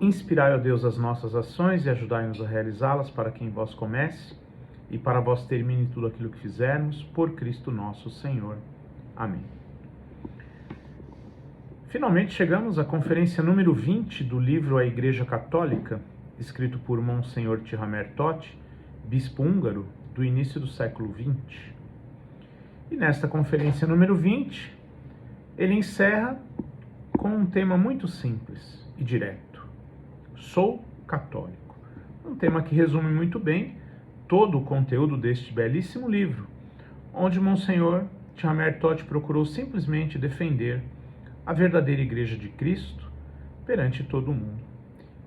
Inspirai, ó Deus, as nossas ações e ajudai-nos a realizá-las, para que em vós comece e para vós termine tudo aquilo que fizermos, por Cristo nosso Senhor. Amém. Finalmente chegamos à conferência número 20 do livro A Igreja Católica, escrito por Monsenhor Tihamer Totti, bispo húngaro, do início do século XX. E nesta conferência número 20, ele encerra com um tema muito simples e direto. Sou católico. Um tema que resume muito bem todo o conteúdo deste belíssimo livro, onde Monsenhor Tihamer Totti procurou simplesmente defender a verdadeira Igreja de Cristo perante todo o mundo.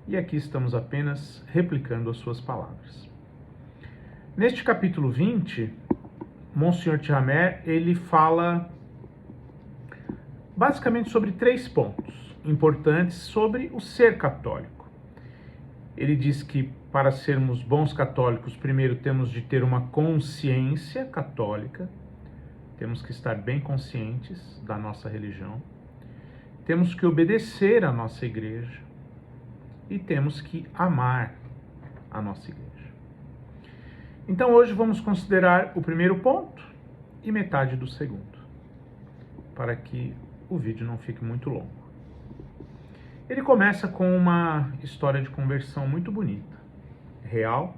E aqui estamos apenas replicando as suas palavras. Neste capítulo 20, Monsenhor Tihamer, ele fala basicamente sobre 3 pontos importantes sobre o ser católico. Ele diz que para sermos bons católicos, primeiro temos de ter uma consciência católica, temos que estar bem conscientes da nossa religião, temos que obedecer à nossa igreja e temos que amar a nossa igreja. Então hoje vamos considerar o primeiro ponto e metade do segundo, para que o vídeo não fique muito longo. Ele começa com uma história de conversão muito bonita, real,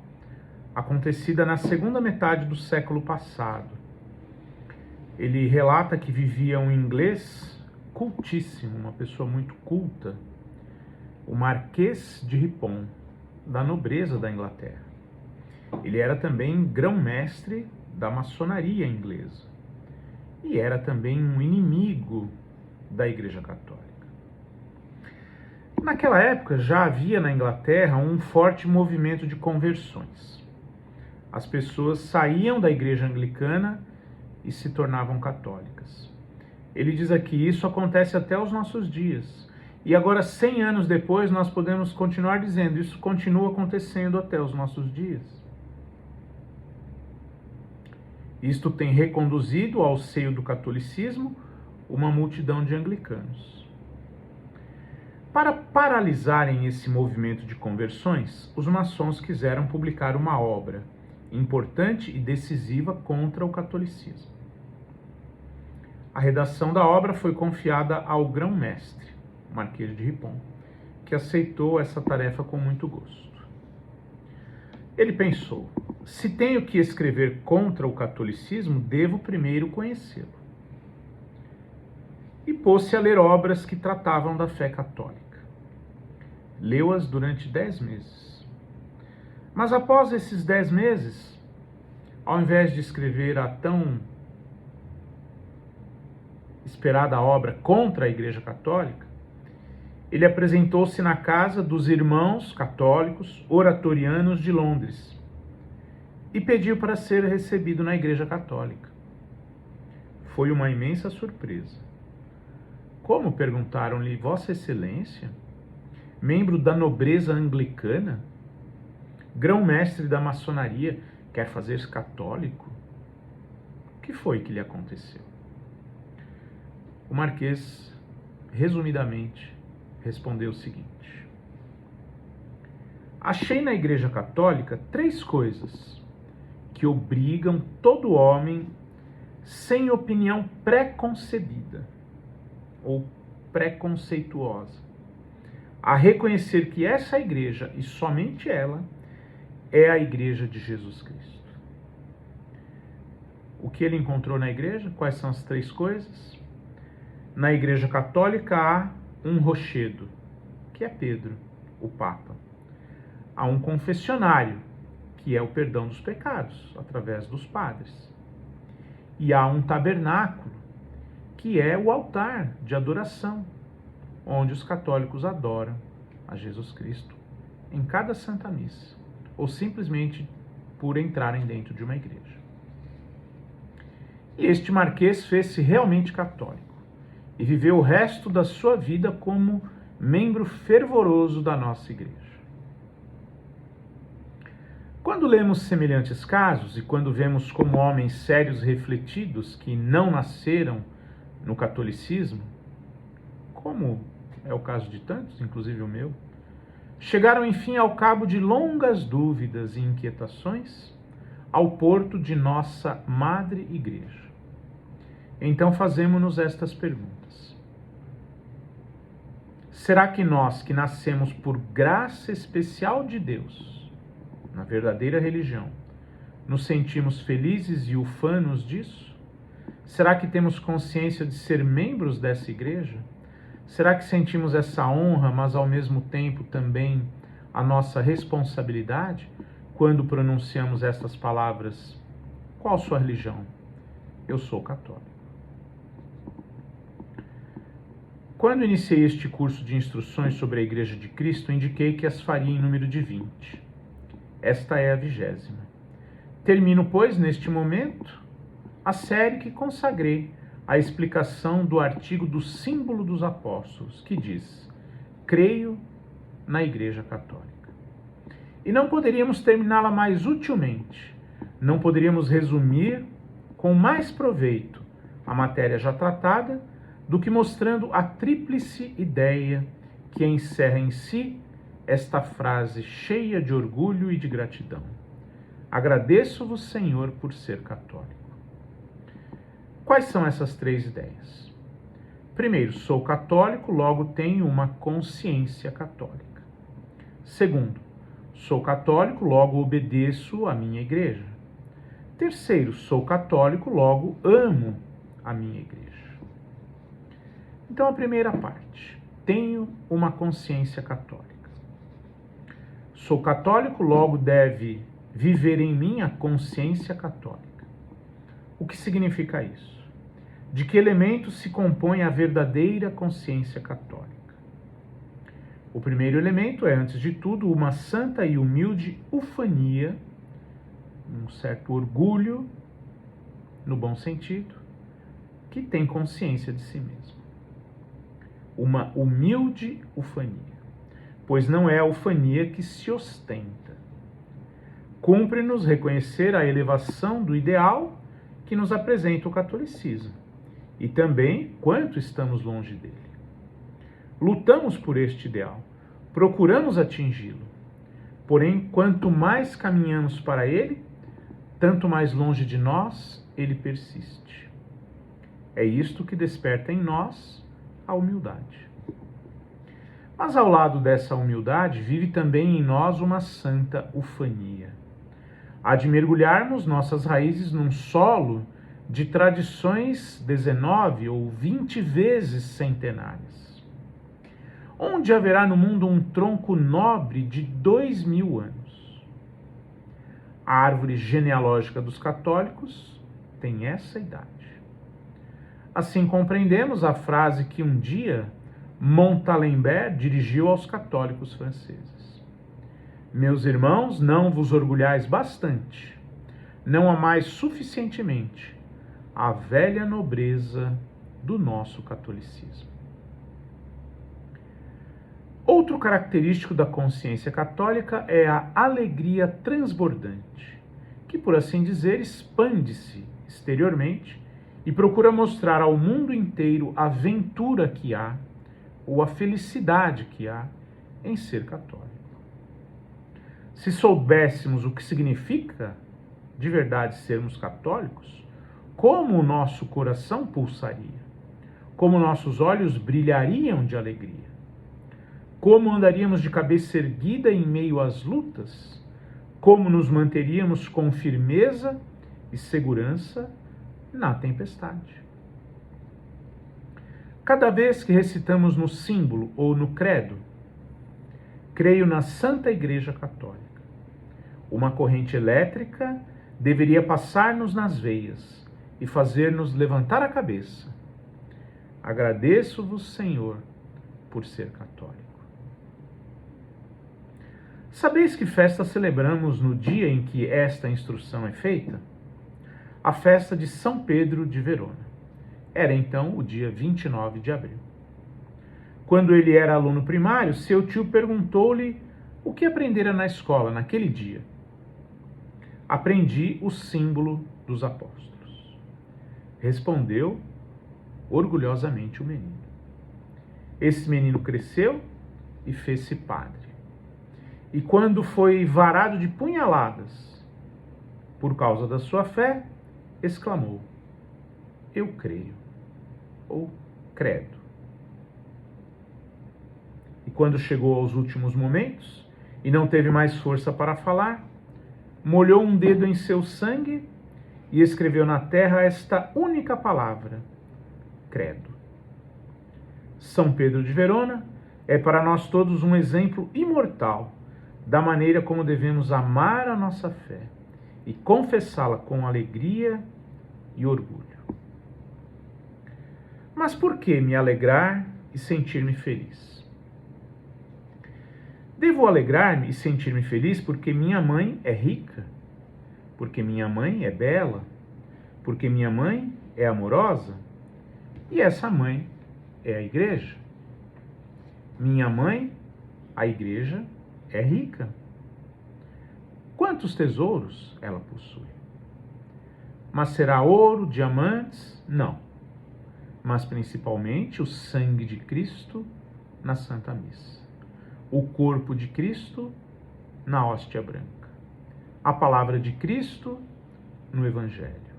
acontecida na segunda metade do século passado. Ele relata que vivia um inglês cultíssimo, uma pessoa muito culta, o Marquês de Ripon, da nobreza da Inglaterra. Ele era também grão-mestre da maçonaria inglesa e era também um inimigo da Igreja Católica. Naquela época já havia na Inglaterra um forte movimento de conversões. As pessoas saíam da Igreja Anglicana e se tornavam católicas. Ele diz aqui, isso acontece até os nossos dias. E agora, 100 anos depois, nós podemos continuar dizendo, isso continua acontecendo até os nossos dias. Isto tem reconduzido ao seio do catolicismo uma multidão de anglicanos. Para paralisarem esse movimento de conversões, os maçons quiseram publicar uma obra importante e decisiva contra o catolicismo. A redação da obra foi confiada ao grão-mestre, Marquês de Ripon, que aceitou essa tarefa com muito gosto. Ele pensou, se tenho que escrever contra o catolicismo, devo primeiro conhecê-lo. E pôs-se a ler obras que tratavam da fé católica. Leu-as durante 10 meses. Mas após esses 10 meses, ao invés de escrever a tão esperada obra contra a Igreja Católica, ele apresentou-se na casa dos irmãos católicos oratorianos de Londres e pediu para ser recebido na Igreja Católica. Foi uma imensa surpresa. Como, perguntaram-lhe, Vossa Excelência, membro da nobreza anglicana, grão-mestre da maçonaria, quer fazer-se católico? O que foi que lhe aconteceu? O Marquês, resumidamente, respondeu o seguinte: achei na Igreja Católica 3 coisas que obrigam todo homem sem opinião pré-concebida ou preconceituosa a reconhecer que essa igreja, e somente ela, é a Igreja de Jesus Cristo. O que ele encontrou na igreja? Quais são as 3 coisas? Na Igreja Católica há um rochedo, que é Pedro, o Papa. Há um confessionário, que é o perdão dos pecados, através dos padres. E há um tabernáculo, que é o altar de adoração, onde os católicos adoram a Jesus Cristo em cada Santa Missa, ou simplesmente por entrarem dentro de uma igreja. E este Marquês fez-se realmente católico e viveu o resto da sua vida como membro fervoroso da nossa igreja. Quando lemos semelhantes casos e quando vemos como homens sérios refletidos que não nasceram no catolicismo, como é o caso de tantos, inclusive o meu, chegaram enfim, ao cabo de longas dúvidas e inquietações, ao porto de nossa Madre Igreja. Então fazemos-nos estas perguntas. Será que nós, que nascemos por graça especial de Deus, na verdadeira religião, nos sentimos felizes e ufanos disso? Será que temos consciência de ser membros dessa igreja? Será que sentimos essa honra, mas ao mesmo tempo também a nossa responsabilidade quando pronunciamos estas palavras? Qual sua religião? Eu sou católico. Quando iniciei este curso de instruções sobre a Igreja de Cristo, indiquei que as faria em número de 20. Esta é a 20ª. Termino, pois, neste momento, a série que consagrei à explicação do artigo do símbolo dos apóstolos, que diz: creio na Igreja Católica. E não poderíamos terminá-la mais utilmente, não poderíamos resumir com mais proveito a matéria já tratada, do que mostrando a tríplice ideia que encerra em si esta frase cheia de orgulho e de gratidão. Agradeço-vos, Senhor, por ser católico. Quais são essas 3 ideias? Primeiro, sou católico, logo tenho uma consciência católica. Segundo, sou católico, logo obedeço à minha igreja. Terceiro, sou católico, logo amo a minha igreja. Então, a primeira parte, tenho uma consciência católica. Sou católico, logo deve viver em mim a consciência católica. O que significa isso? De que elementos se compõe a verdadeira consciência católica? O primeiro elemento é, antes de tudo, uma santa e humilde ufania, um certo orgulho, no bom sentido, que tem consciência de si mesmo. Uma humilde ufania, pois não é a ufania que se ostenta. Cumpre-nos reconhecer a elevação do ideal que nos apresenta o catolicismo e também quanto estamos longe dele. Lutamos por este ideal, procuramos atingi-lo, porém, quanto mais caminhamos para ele, tanto mais longe de nós ele persiste. É isto que desperta em nós a humildade. Mas ao lado dessa humildade, vive também em nós uma santa ufania. Há de mergulharmos nossas raízes num solo de tradições 19 ou 20 vezes centenárias, onde haverá no mundo um tronco nobre de 2000 anos. A árvore genealógica dos católicos tem essa idade. Assim compreendemos a frase que um dia Montalembert dirigiu aos católicos franceses: meus irmãos, não vos orgulhais bastante, não amais suficientemente a velha nobreza do nosso catolicismo. Outro característico da consciência católica é a alegria transbordante, que, por assim dizer, expande-se exteriormente e procura mostrar ao mundo inteiro a ventura que há, ou a felicidade que há, em ser católico. Se soubéssemos o que significa de verdade sermos católicos, como o nosso coração pulsaria, como nossos olhos brilhariam de alegria, como andaríamos de cabeça erguida em meio às lutas, como nos manteríamos com firmeza e segurança na tempestade. Cada vez que recitamos no símbolo ou no credo, creio na Santa Igreja Católica, uma corrente elétrica deveria passar-nos nas veias e fazer-nos levantar a cabeça. Agradeço-vos, Senhor, por ser católico. Sabeis que festa celebramos no dia em que esta instrução é feita? A festa de São Pedro de Verona. Era então o dia 29 de abril. Quando ele era aluno primário, seu tio perguntou-lhe o que aprendera na escola naquele dia. Aprendi o símbolo dos apóstolos. Respondeu orgulhosamente o menino. Esse menino cresceu e fez-se padre. e quando foi varado de punhaladas por causa da sua fé, exclamou: eu creio, ou credo. E quando chegou aos últimos momentos e não teve mais força para falar, molhou um dedo em seu sangue e escreveu na terra esta única palavra: credo. São Pedro de Verona é para nós todos um exemplo imortal da maneira como devemos amar a nossa fé e confessá-la com alegria e orgulho. Mas por que me alegrar e sentir-me feliz? Devo alegrar-me e sentir-me feliz porque minha mãe é rica, porque minha mãe é bela, porque minha mãe é amorosa, e essa mãe é a igreja. Minha mãe, a igreja, é rica. Quantos tesouros ela possui? Mas será ouro, diamantes? Não. Mas principalmente o sangue de Cristo na Santa Missa, o corpo de Cristo na hóstia branca, a palavra de Cristo no Evangelho,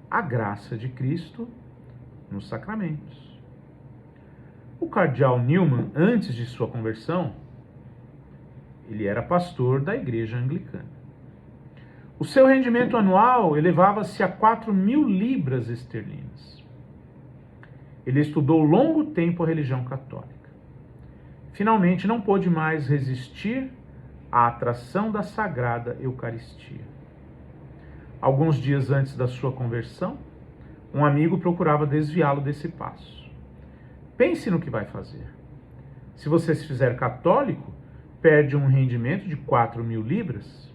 a graça de Cristo nos sacramentos. O cardeal Newman, antes de sua conversão, ele era pastor da igreja anglicana. O seu rendimento anual elevava-se a 4.000 libras esterlinas. Ele estudou longo tempo a religião católica. Finalmente não pôde mais resistir à atração da Sagrada Eucaristia. Alguns dias antes da sua conversão, um amigo procurava desviá-lo desse passo. Pense no que vai fazer. Se você se fizer católico, perde um rendimento de 4.000 libras.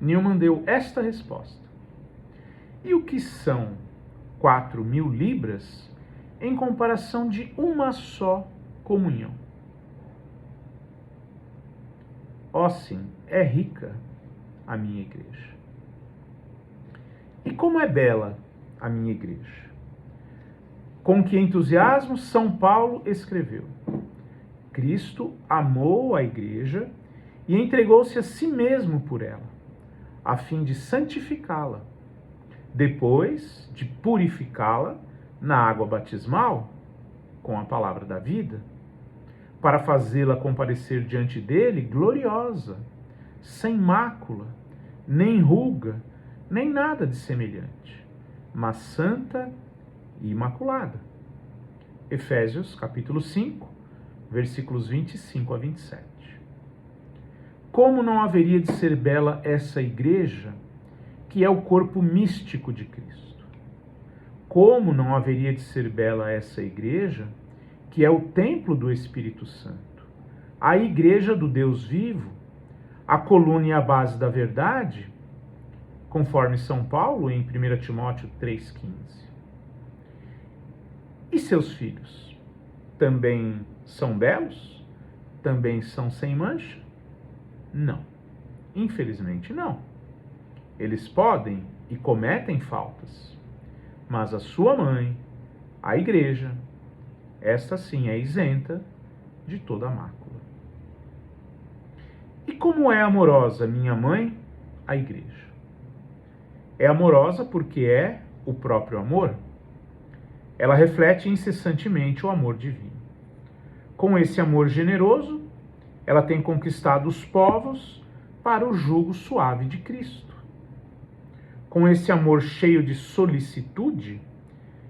Newman deu esta resposta: e o que são 4.000 libras em comparação de uma só comunhão? Ó sim, é rica a minha igreja. E como é bela a minha igreja! Com que entusiasmo São Paulo escreveu: Cristo amou a igreja e entregou-se a si mesmo por ela, a fim de santificá-la, depois de purificá-la na água batismal, com a palavra da vida, para fazê-la comparecer diante dele gloriosa, sem mácula, nem ruga, nem nada de semelhante, mas santa e imaculada. Efésios capítulo 5, versículos 25 a 27. Como não haveria de ser bela essa igreja, que é o corpo místico de Cristo? Como não haveria de ser bela essa igreja, que é o templo do Espírito Santo, a igreja do Deus vivo, a coluna e a base da verdade, conforme São Paulo em 1 Timóteo 3,15. E seus filhos também são belos? Também são sem mancha? Não. Infelizmente não. Eles podem e cometem faltas, mas a sua mãe, a igreja, esta sim é isenta de toda mácula. E como é amorosa minha mãe, a igreja? É amorosa porque é o próprio amor. Ela reflete incessantemente o amor divino. Com esse amor generoso, ela tem conquistado os povos para o jugo suave de Cristo. Com esse amor cheio de solicitude,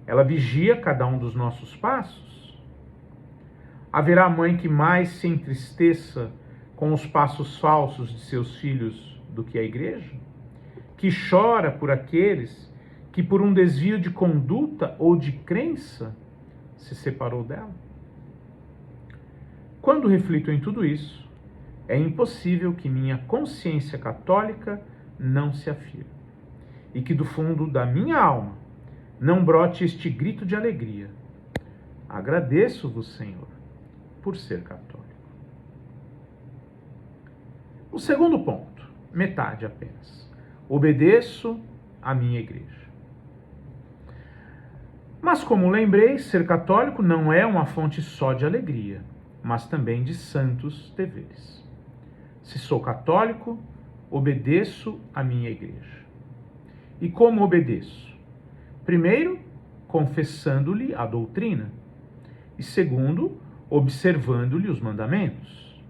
ela vigia cada um dos nossos passos. Haverá mãe que mais se entristeça com os passos falsos de seus filhos do que a igreja? Que chora por aqueles que por um desvio de conduta ou de crença se separou dela? Quando reflito em tudo isso, é impossível que minha consciência católica não se afirme e que do fundo da minha alma não brote este grito de alegria: agradeço-vos, Senhor, por ser católico. O segundo ponto, metade apenas: obedeço à minha igreja. Mas como lembrei, ser católico não é uma fonte só de alegria, mas também de santos deveres. Se sou católico, obedeço à minha igreja. E como obedeço? Primeiro, confessando-lhe a doutrina. E segundo, observando-lhe os mandamentos.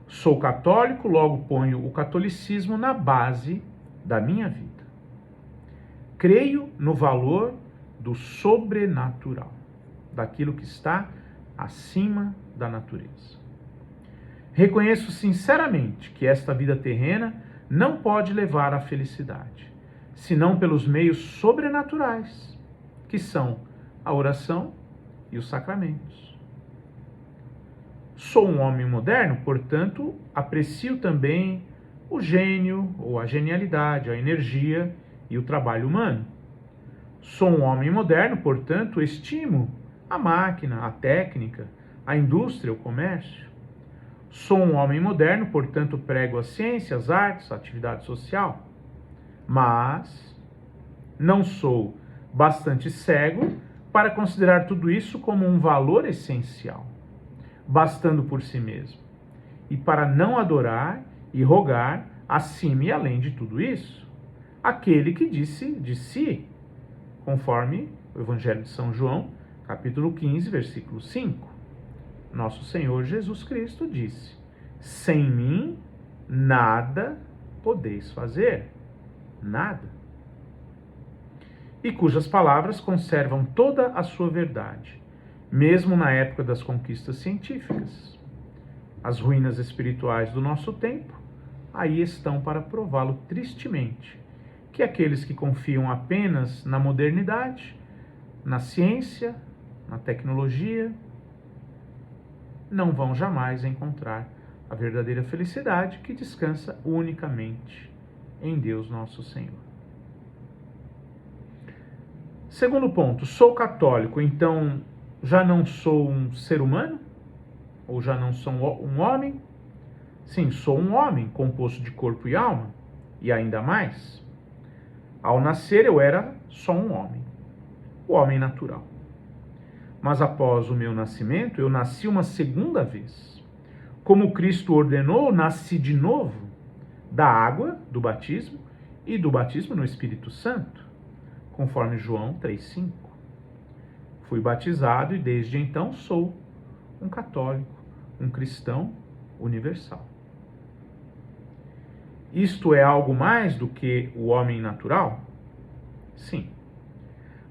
Sou católico, logo ponho o catolicismo na base da minha vida. Creio no valor do sobrenatural, daquilo que está acima da natureza. Reconheço sinceramente que esta vida terrena não pode levar à felicidade, senão pelos meios sobrenaturais, que são a oração e os sacramentos. Sou um homem moderno, portanto, aprecio também o gênio, ou a genialidade, a energia e o trabalho humano. Sou um homem moderno, portanto, estimo a máquina, a técnica, a indústria, o comércio. Sou um homem moderno, portanto, prego a ciência, as artes, a atividade social. Mas não sou bastante cego para considerar tudo isso como um valor essencial, bastando por si mesmo, e para não adorar e rogar acima e além de tudo isso, aquele que disse de si, conforme o Evangelho de São João, capítulo 15, versículo 5. Nosso Senhor Jesus Cristo disse: sem mim nada podeis fazer, nada. E cujas palavras conservam toda a sua verdade, mesmo na época das conquistas científicas. As ruínas espirituais do nosso tempo aí estão para prová-lo tristemente, que aqueles que confiam apenas na modernidade, na ciência, na tecnologia, não vão jamais encontrar a verdadeira felicidade que descansa unicamente em Deus nosso Senhor. Segundo ponto, sou católico, então já não sou um ser humano? Ou já não sou um homem? Sim, sou um homem composto de corpo e alma, e ainda mais. Ao nascer eu era só um homem, o homem natural. Mas após o meu nascimento, eu nasci uma segunda vez. Como Cristo ordenou, nasci de novo, da água, do batismo, e do batismo no Espírito Santo, conforme João 3,5. Fui batizado e desde então sou um católico, um cristão universal. Isto é algo mais do que o homem natural? Sim.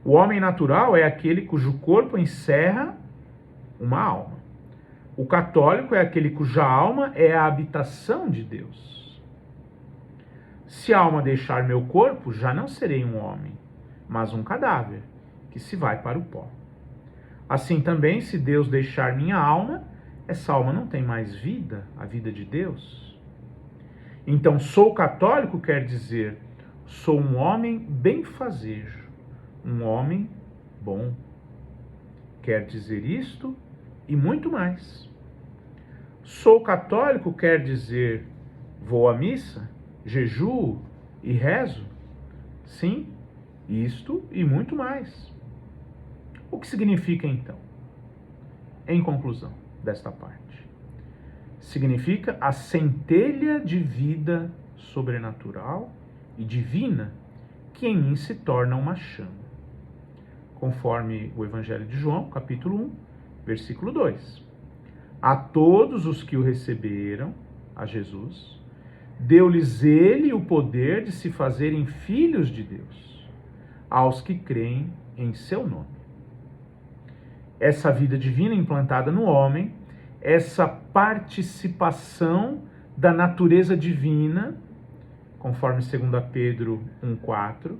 O homem natural é aquele cujo corpo encerra uma alma. O católico é aquele cuja alma é a habitação de Deus. Se a alma deixar meu corpo, já não serei um homem, mas um cadáver, que se vai para o pó. Assim também, se Deus deixar minha alma, essa alma não tem mais vida, a vida de Deus. Então, sou católico quer dizer, sou um homem benfazejo, um homem bom. Quer dizer isto e muito mais. Sou católico quer dizer, vou à missa, jejuo e rezo? Sim, isto e muito mais. O que significa então? Em conclusão desta parte, significa a centelha de vida sobrenatural e divina que em mim se torna uma chama. Conforme o Evangelho de João, capítulo 1, versículo 2. A todos os que o receberam, a Jesus, deu-lhes ele o poder de se fazerem filhos de Deus, aos que creem em seu nome. Essa vida divina implantada no homem, essa participação da natureza divina, conforme 2 Pedro 1,4,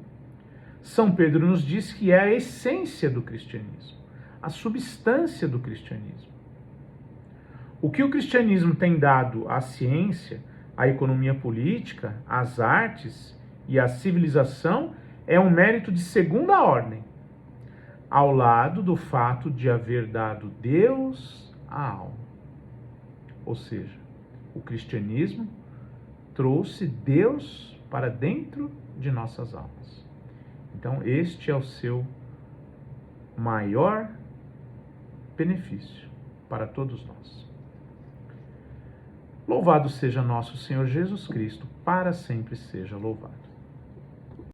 São Pedro nos diz que é a essência do cristianismo, a substância do cristianismo. O que o cristianismo tem dado à ciência, à economia política, às artes e à civilização é um mérito de segunda ordem, ao lado do fato de haver dado Deus à alma. Ou seja, o cristianismo trouxe Deus para dentro de nossas almas. Então, este é o seu maior benefício, para todos nós. Louvado seja nosso Senhor Jesus Cristo, para sempre seja louvado.